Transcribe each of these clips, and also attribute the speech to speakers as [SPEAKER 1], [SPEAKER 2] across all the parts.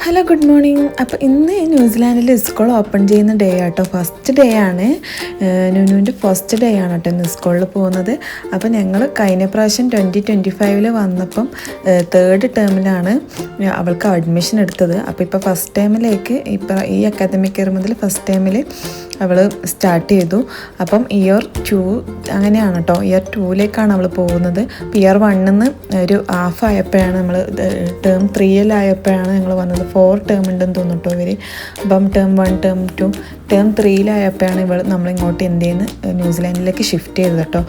[SPEAKER 1] Hello good morning. അപ്പോൾ ഇന്ന് ന്യൂസിലാൻഡിൽ school open ചെയ്യുന്ന ഡേ ആട്ടോ, ഫസ്റ്റ് ഡേ ആണ്. നുനുവിൻ്റെ ഫസ്റ്റ് ഡേ ആണ് കേട്ടോ ഇന്ന് സ്കൂളിൽ പോകുന്നത്. അപ്പോൾ ഞങ്ങൾ കഴിഞ്ഞ പ്രാവശ്യം 2025 വന്നപ്പം തേർഡ് ടേമിലാണ് അവൾക്ക് അഡ്മിഷൻ എടുത്തത്. അപ്പോൾ ഇപ്പോൾ ഫസ്റ്റ് ടൈമിലേക്ക് ഇപ്പോൾ ഈ അക്കാദമിക് ഇയർ മുതൽ ഫസ്റ്റ് ടൈമിൽ അവൾ സ്റ്റാർട്ട് ചെയ്തു. അപ്പം ഇയർ 2 അങ്ങനെയാണ് കേട്ടോ, ഇയർ 2ലേക്കാണ് അവൾ പോകുന്നത്. ഇയർ 1 നിന്ന് ഒരു ഹാഫ് ആയപ്പോഴാണ് നമ്മൾ ടേം 3-ലായപ്പോഴാണ് ഞങ്ങൾ വന്നത്. 4 ടേം ഉണ്ടെന്ന് തോന്നുന്നു കേട്ടോ ഇവർ. അപ്പം ടേം 1, ടേം 2, ടേം 3-ലായപ്പോഴാണ് നമ്മളിങ്ങോട്ട് ഇന്ത്യയിൽ നിന്ന് ന്യൂസിലാൻഡിലേക്ക് ഷിഫ്റ്റ് ചെയ്തത് കേട്ടോ.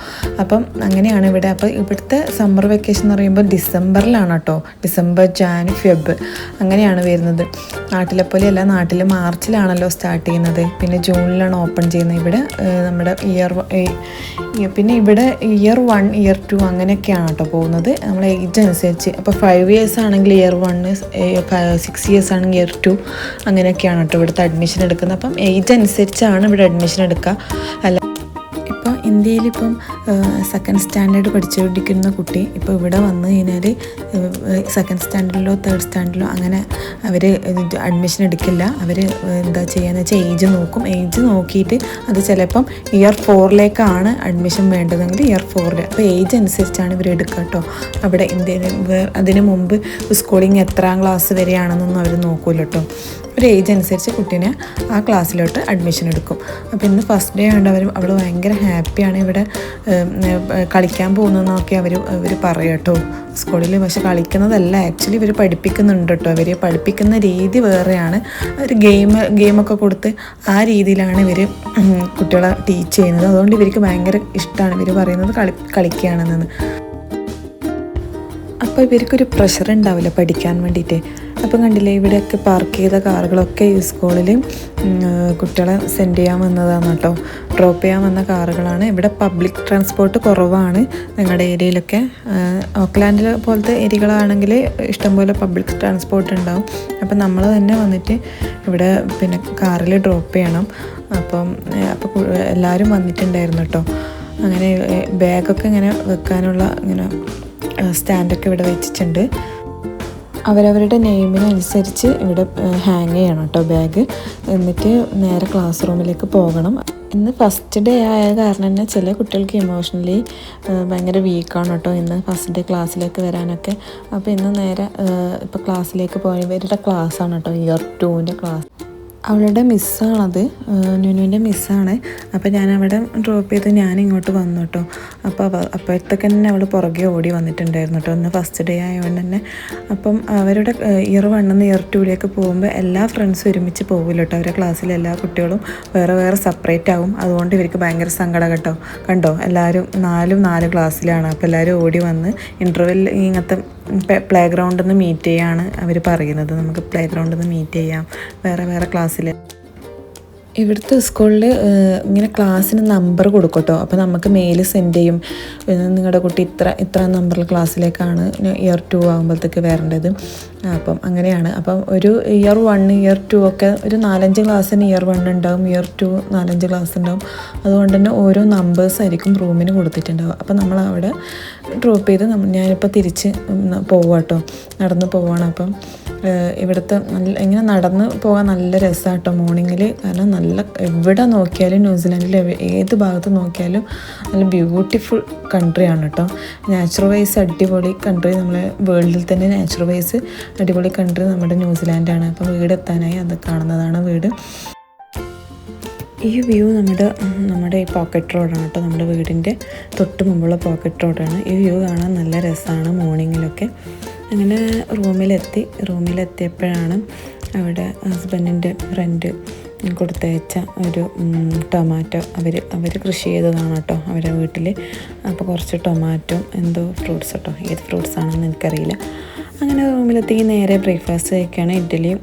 [SPEAKER 1] അപ്പം അങ്ങനെയാണ് ഇവിടെ. അപ്പോൾ ഇവിടുത്തെ സമ്മർ വെക്കേഷൻ എന്ന് പറയുമ്പോൾ ഡിസംബറിലാണ് കേട്ടോ, ഡിസംബർ, ജാൻ, ഫെബ് അങ്ങനെയാണ് വരുന്നത്. നാട്ടിലെ പോലെയല്ല, നാട്ടിൽ മാർച്ചിലാണല്ലോ സ്റ്റാർട്ട് ചെയ്യുന്നത്, പിന്നെ ജൂണിലാണ് ഓപ്പൺ ചെയ്യുന്നത്. ഇവിടെ നമ്മുടെ പിന്നെ ഇവിടെ ഇയർ 1, ഇയർ 2 അങ്ങനെയൊക്കെയാണ് കേട്ടോ പോകുന്നത്, നമ്മൾ ഏജ് അനുസരിച്ച്. അപ്പോൾ 5 ഇയേഴ്സ് ആണെങ്കിൽ ഇയർ 1, 6 ഇയേഴ്സ് ആണെങ്കിൽ ഇയർ 2 അങ്ങനെയൊക്കെയാണ് കേട്ടോ ഇവിടുത്തെ അഡ്മിഷൻ എടുക്കുന്നത്. അപ്പം ഏജ് അനുസരിച്ചാണ് ഇവിടെ അഡ്മിഷൻ എടുക്കുക. അല്ല, ഇപ്പോൾ ഇന്ത്യയിലിപ്പം സെക്കൻഡ് സ്റ്റാൻഡേർഡ് പഠിച്ചുകൊണ്ടിരിക്കുന്ന കുട്ടി ഇപ്പോൾ ഇവിടെ വന്നു കഴിഞ്ഞാൽ സെക്കൻഡ് സ്റ്റാൻഡേർഡിലോ തേർഡ് സ്റ്റാൻഡേർഡിലോ അങ്ങനെ അവർ അഡ്മിഷൻ എടുക്കില്ല. അവർ എന്താ ചെയ്യുകയെന്ന് വെച്ചാൽ ഏജ് നോക്കും. ഏജ് നോക്കിയിട്ട് അത് ചിലപ്പം ഇയർ 4ലേക്കാണ് അഡ്മിഷൻ വേണ്ടതെങ്കിൽ ഇയർ 4. അപ്പോൾ ഏജ് അനുസരിച്ചാണ് ഇവർ എടുക്കുക കേട്ടോ. അവിടെ ഇന്ത്യയിൽ അതിന് മുമ്പ് സ്കൂളിങ് എത്രാം ക്ലാസ് വരെയാണെന്നൊന്നും അവർ നോക്കൂല കേട്ടോ. ഒരു ഏജ് അനുസരിച്ച് കുട്ടീനെ ആ ക്ലാസ്സിലോട്ട് അഡ്മിഷൻ എടുക്കും. അപ്പോൾ ഇന്ന് ഫസ്റ്റ് ഡേ ആയതുകൊണ്ട് അവൾ ഭയങ്കര ഹാപ്പിയാണ്. ഇവിടെ കളിക്കാൻ പോകുന്നതെന്നൊക്കെ അവർ പറയും കേട്ടോ സ്കൂളിൽ. പക്ഷെ കളിക്കുന്നതല്ല, ആക്ച്വലി ഇവർ പഠിപ്പിക്കുന്നുണ്ട് കേട്ടോ. അവർ പഠിപ്പിക്കുന്ന രീതി വേറെയാണ്. ഒരു ഗെയിമൊക്കെ കൊടുത്ത് ആ രീതിയിലാണ് ഇവർ കുട്ടികളെ ടീച്ച് ചെയ്യുന്നത്. അതുകൊണ്ട് ഇവർക്ക് ഭയങ്കര ഇഷ്ടമാണ്. ഇവർ പറയുന്നത് കളിക്കുകയാണെന്ന്. അപ്പോൾ ഇവർക്കൊരു പ്രഷർ ഉണ്ടാവില്ല പഠിക്കാൻ വേണ്ടിയിട്ട്. അപ്പം കണ്ടില്ലേ, ഇവിടെയൊക്കെ പാർക്ക് ചെയ്ത കാറുകളൊക്കെ ഈ സ്കൂളിൽ കുട്ടികളെ സെൻഡ് ചെയ്യാൻ വന്നതാണ് കേട്ടോ, ഡ്രോപ്പ് ചെയ്യാൻ വന്ന കാറുകളാണ്. ഇവിടെ പബ്ലിക് ട്രാൻസ്പോർട്ട് കുറവാണ് ഞങ്ങളുടെ ഏരിയയിലൊക്കെ. ഓക്ലാൻഡിൽ പോലത്തെ ഏരിയകളാണെങ്കിൽ ഇഷ്ടംപോലെ പബ്ലിക് ട്രാൻസ്പോർട്ട് ഉണ്ടാവും. അപ്പം നമ്മൾ തന്നെ വന്നിട്ട് ഇവിടെ പിന്നെ കാറിൽ ഡ്രോപ്പ് ചെയ്യണം. അപ്പോൾ എല്ലാവരും വന്നിട്ടുണ്ടായിരുന്നു കേട്ടോ. അങ്ങനെ ബാഗൊക്കെ ഇങ്ങനെ വെക്കാനുള്ള ഇങ്ങനെ സ്റ്റാൻഡൊക്കെ ഇവിടെ വെച്ചിട്ടുണ്ട്. അവരവരുടെ നെയിമിനനുസരിച്ച് ഇവിടെ ഹാങ് ചെയ്യണം കേട്ടോ ബാഗ്. എന്നിട്ട് നേരെ ക്ലാസ് റൂമിലേക്ക് പോകണം. ഇന്ന് ഫസ്റ്റ് ഡേ ആയ കാരണം തന്നെ ചില കുട്ടികൾക്ക് ഇമോഷണലി ഭയങ്കര വീക്കാണ് കേട്ടോ ഇന്ന് ഫസ്റ്റ് ഡേ ക്ലാസ്സിലേക്ക് വരാനൊക്കെ. അപ്പോൾ ഇന്ന് നേരെ ഇപ്പോൾ ക്ലാസ്സിലേക്ക് പോയി ഇവരുടെ ക്ലാസ്സാണ് കേട്ടോ, ഇയർ 2ൻ്റെ ക്ലാസ്. അവളുടെ മിസ്സാണത്, നുനുവിൻ്റെ മിസ്സാണ്. അപ്പോൾ ഞാൻ അവിടെ ഡ്രോപ്പ് ചെയ്ത് ഞാൻ ഇങ്ങോട്ട് വന്നു കേട്ടോ. അപ്പോഴത്തേക്ക് തന്നെ അവൾ പുറകെ ഓടി വന്നിട്ടുണ്ടായിരുന്നു കേട്ടോ, ഇന്ന് ഫസ്റ്റ് ഡേ ആയതുകൊണ്ട് തന്നെ. അപ്പം അവരുടെ ഇയർ 1 നിന്ന് ഇയർ 2ലേക്ക് പോകുമ്പോൾ എല്ലാ ഫ്രണ്ട്സും ഒരുമിച്ച് പോകില്ല കേട്ടോ. അവരുടെ ക്ലാസ്സിലെ എല്ലാ കുട്ടികളും വേറെ വേറെ സെപ്പറേറ്റ് ആവും. അതുകൊണ്ട് ഇവർക്ക് ഭയങ്കര സങ്കടം കേട്ടോ. കണ്ടോ, എല്ലാവരും 4 ക്ലാസ്സിലാണ്. അപ്പോൾ എല്ലാവരും ഓടി വന്ന് ഇൻ്റർവെൽ ഇങ്ങനത്തെ പ്ലേ ഗ്രൗണ്ടിൽ നിന്ന് മീറ്റ് ചെയ്യാണ് അവർ പറയുന്നത്. നമുക്ക് പ്ലേ ഗ്രൗണ്ടിൽ നിന്ന് മീറ്റ് ചെയ്യാം വേറെ വേറെ ക്ലാസ്സിൽ. ഇവിടുത്തെ സ്കൂളിൽ ഇങ്ങനെ ക്ലാസ്സിന് നമ്പർ കൊടുക്കും കേട്ടോ. അപ്പോൾ നമുക്ക് മെയിൽ സെൻഡ് ചെയ്യും, നിങ്ങളുടെ കുട്ടി ഇത്ര നമ്പറിൽ ക്ലാസ്സിലേക്കാണ് ഇയർ 2 ആകുമ്പോഴത്തേക്ക് വരേണ്ടത്. അപ്പം അങ്ങനെയാണ്. അപ്പം ഒരു ഇയർ 1, ഇയർ 2 ഒക്കെ ഒരു 4-5 ക്ലാസ്സിന് ഇയർ 1 ഉണ്ടാവും, ഇയർ 2 4-5 ക്ലാസ് ഉണ്ടാവും. അതുകൊണ്ട് തന്നെ ഓരോ നമ്പേഴ്സ് ആയിരിക്കും റൂമിന് കൊടുത്തിട്ടുണ്ടാവും. അപ്പം നമ്മൾ അവിടെ ഡ്രോപ്പ് ചെയ്ത് ഞാനിപ്പോൾ തിരിച്ച് പോവാം കേട്ടോ, നടന്ന് പോവാണ്. അപ്പം ഇവിടുത്തെ ഇങ്ങനെ നടന്ന് പോകാൻ നല്ല രസമാണ് കേട്ടോ മോർണിംഗിൽ. കാരണം എവിടെ നോക്കിയാലും ന്യൂസിലാൻഡിൽ ഏത് ഭാഗത്ത് നോക്കിയാലും നല്ല ബ്യൂട്ടിഫുൾ കൺട്രിയാണ് കേട്ടോ. നാച്ചുറൽ വൈസ് അടിപൊളി കൺട്രി, നമ്മളെ വേൾഡിൽ തന്നെ നാച്ചുറൽ വൈസ് അടിപൊളി കൺട്രി നമ്മുടെ ന്യൂസിലാൻഡാണ്. അപ്പം വീടെത്താനായി അത് കാണുന്നതാണ് വീട്. ഈ വ്യൂ നമ്മുടെ ഈ പോക്കറ്റ് റോഡാണ് കേട്ടോ, നമ്മുടെ വീടിൻ്റെ തൊട്ട് മുമ്പുള്ള പോക്കറ്റ് റോഡാണ്. ഈ വ്യൂ കാണാൻ നല്ല രസമാണ് മോർണിംഗിലൊക്കെ. അങ്ങനെ റൂമിലെത്തിയപ്പോഴാണ് അവിടെ ഹസ്ബൻഡിൻ്റെ ഫ്രണ്ട് കൊടുത്തയച്ച ഒരു ടൊമാറ്റോ അവർ കൃഷി ചെയ്തതാണ് കേട്ടോ അവരുടെ വീട്ടിൽ. അപ്പോൾ കുറച്ച് ടൊമാറ്റോ എന്തോ ഫ്രൂട്ട്സ് കേട്ടോ, ഏത് ഫ്രൂട്ട്സ് ആണെന്ന് എനിക്കറിയില്ല. അങ്ങനെ റൂമിലെത്തി നേരെ ബ്രേക്ക്ഫാസ്റ്റ് കഴിക്കുകയാണ്. ഇഡ്ഡലിയും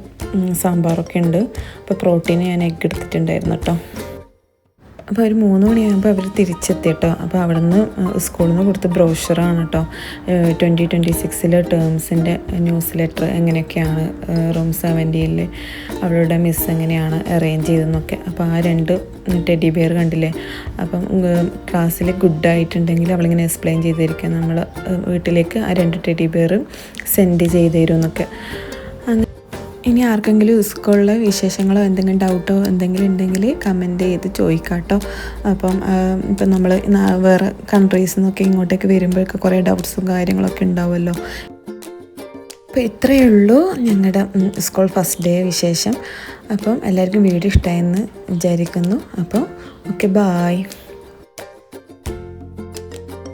[SPEAKER 1] സാമ്പാറൊക്കെ ഉണ്ട്. അപ്പോൾ പ്രോട്ടീന് ഞാൻ എഗ്ഗ് എടുത്തിട്ടുണ്ടായിരുന്നു കേട്ടോ. അപ്പോൾ ഒരു 3 മണിയാകുമ്പോൾ അവർ തിരിച്ചെത്തി കേട്ടോ. അപ്പോൾ അവിടെ നിന്ന് സ്കൂളിൽ നിന്ന് കൊടുത്ത ബ്രോഷറാണ് കേട്ടോ, 2026 ടേംസിൻ്റെ ന്യൂസ് ലെറ്റർ എങ്ങനെയൊക്കെയാണ് റൂം 70 അവളുടെ മിസ് എങ്ങനെയാണ് അറേഞ്ച് ചെയ്തതെന്നൊക്കെ. അപ്പോൾ ആ 2 ടെഡി ബിയർ കണ്ടില്ലേ. അപ്പം ക്ലാസ്സിൽ ഗുഡായിട്ടുണ്ടെങ്കിൽ അവളിങ്ങനെ എക്സ്പ്ലെയിൻ ചെയ്തിരിക്കുക, നമ്മൾ വീട്ടിലേക്ക് ആ 2 ടെഡി ബിയർ സെൻഡ് ചെയ്ത് തരും എന്നൊക്കെ. ഇനി ആർക്കെങ്കിലും സ്കൂളിലെ വിശേഷങ്ങളോ എന്തെങ്കിലും ഡൗട്ടോ എന്തെങ്കിലും ഉണ്ടെങ്കിൽ കമൻറ്റ് ചെയ്ത് ചോദിക്കാം കേട്ടോ. അപ്പം ഇപ്പം നമ്മൾ വേറെ കൺട്രീസിൽ നിന്നൊക്കെ ഇങ്ങോട്ടേക്ക് വരുമ്പോഴൊക്കെ കുറേ ഡൗട്ട്സും കാര്യങ്ങളൊക്കെ ഉണ്ടാവുമല്ലോ. അപ്പോൾ ഇത്രയേ ഉള്ളൂ ഞങ്ങളുടെ സ്കൂൾ ഫസ്റ്റ് ഡേ വിശേഷം. അപ്പം എല്ലാവർക്കും വീഡിയോ ഇഷ്ടമായെന്ന് വിചാരിക്കുന്നു. അപ്പോൾ ഓക്കെ, ബായ്.